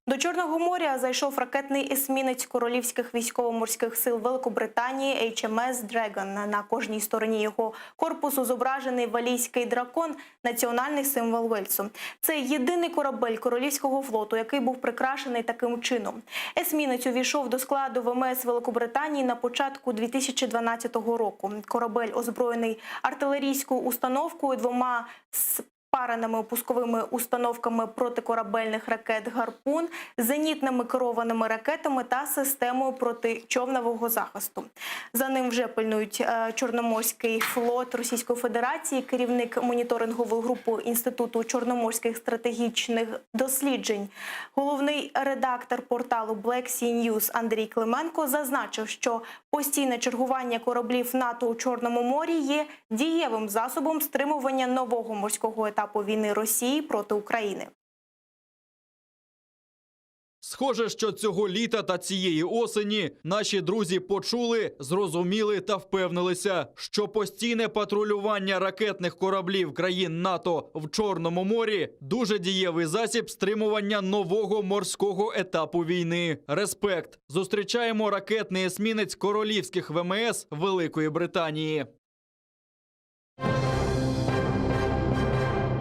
До Чорного моря зайшов ракетний есмінець Королівських військово-морських сил Великобританії HMS Dragon. На кожній стороні його корпусу зображений валійський дракон – національний символ Вельсу. Це єдиний корабель Королівського флоту, який був прикрашений таким чином. Есмінець увійшов до складу ВМС Великобританії на початку 2012 року. Корабель озброєний артилерійською установкою, двома пареними пусковими установками протикорабельних ракет «Гарпун», зенітними керованими ракетами та системою протичовнового захисту. За ним вже пильнують Чорноморський флот Російської Федерації, керівник моніторингової групи Інституту чорноморських стратегічних досліджень. Головний редактор порталу Black Sea News Андрій Клименко зазначив, що постійне чергування кораблів НАТО у Чорному морі є дієвим засобом стримування нового морського етапу війни Росії проти України. Схоже, що цього літа та цієї осені наші друзі почули, зрозуміли та впевнилися, що постійне патрулювання ракетних кораблів країн НАТО в Чорному морі – дуже дієвий засіб стримування нового морського етапу війни. Респект! Зустрічаємо ракетний есмінець Королівських ВМС Великої Британії.